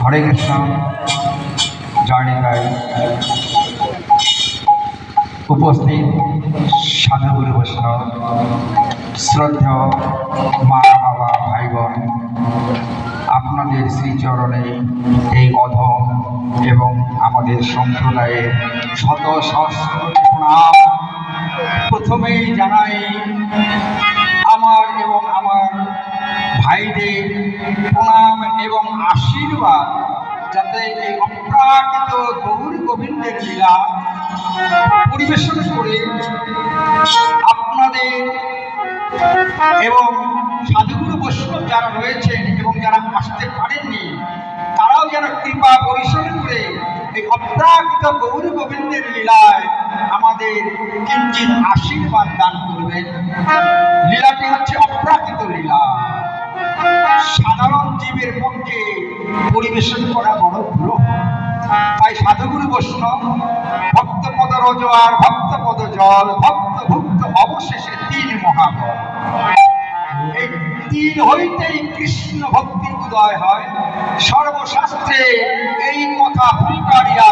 हरे कृष्ण जर्निकाय उपस्थित साधुगुरु वैष्णव श्रद्धेय मा बाबा भाई बोन आपनादेर श्रीचरणे এই অধম এবং আমাদের সম্প্রদায়ের শত সহস্র প্রণাম। প্রথমেই জানাই আমার এবং আমার ভাইদের প্রণাম এবং আশীর্বাদ, যাতে এই অপ্রাকৃত গৌর গোবিন্দের লীলা পরিবেশন করে আপনাদের এবং সাধুগুরু বৈষ্ণব যারা রয়েছেন এবং যারা আসতে পারেননি তারাও যেন কৃপা পরিশোধ করে এই অপ্রাকৃত গৌর গোবিন্দের লীলায় আমাদের কিঞ্চিৎ আশীর্বাদ দান করবেন। লীলাটি হচ্ছে অপ্রাকৃত লীলা, সাধারণ জীবের পক্ষে পরিবেশন করা বড় দুরূহ। তাই সাধুগুরু বৈষ্ণব ভক্তপদ রজোয়ার, ভক্তপদ জল, ভক্ত ভুক্ত অবশেষে তিন মহাবল, এই তিন হইতেই কৃষ্ণ ভক্তি উদয় হয়। সর্বশাস্ত্রে এই কথা ফুলকারিয়া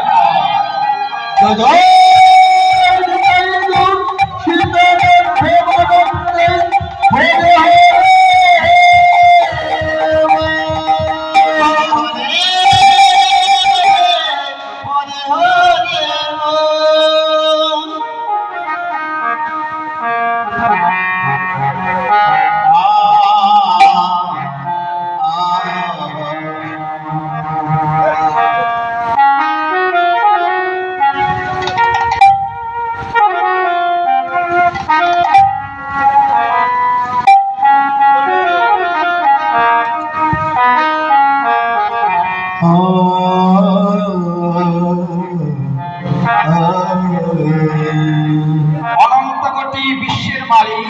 অনন্তকোটি বিশ্বের মালিক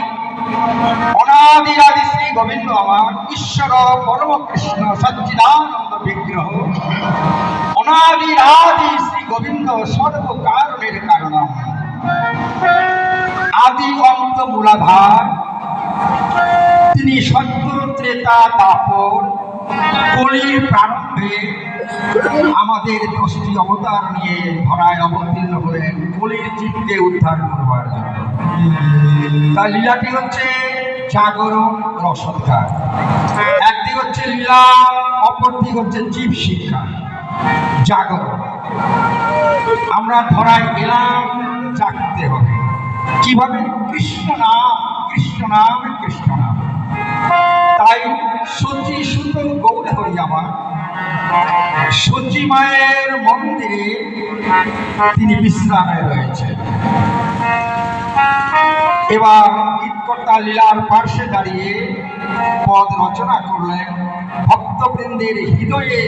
অনাদি আদি শ্রী গোবিন্দ আমার ঈশ্বর পরম কৃষ্ণ সচ্চিদানন্দ বিগ্রহ। অনাদি আদি শ্রী গোবিন্দ সর্বকারণের কারণ, আদি অন্ত মূলাধার। তিনি সত্য ত্রেতা দাপর কলির প্রারম্ভে আমাদের 10টি অবতার নিয়ে ধরায় অবতীর্ণ হলেন কলির জীবকে উদ্ধার করবার জন্য। তার লীলাটি হচ্ছে জাগরণ রসোদ্ধার। একদিক হচ্ছে লীলা, অপর দিক হচ্ছে জীব শিক্ষা। জাগরণ আমরা ধরায় এলাম, জাগতে হবে। কিভাবে? কৃষ্ণ নাম, কৃষ্ণ নাম, কৃষ্ণ নাম। তাই সচি সুত গৌর হরি আমার সচি মায়ের মন্দিরে তিনি বিশ্রামে রয়েছেন। এবার গীতকর্তা লীলার পার্শ্বে দাঁড়িয়ে পদ রচনা করলেন ভক্তবৃন্দের হৃদয়ে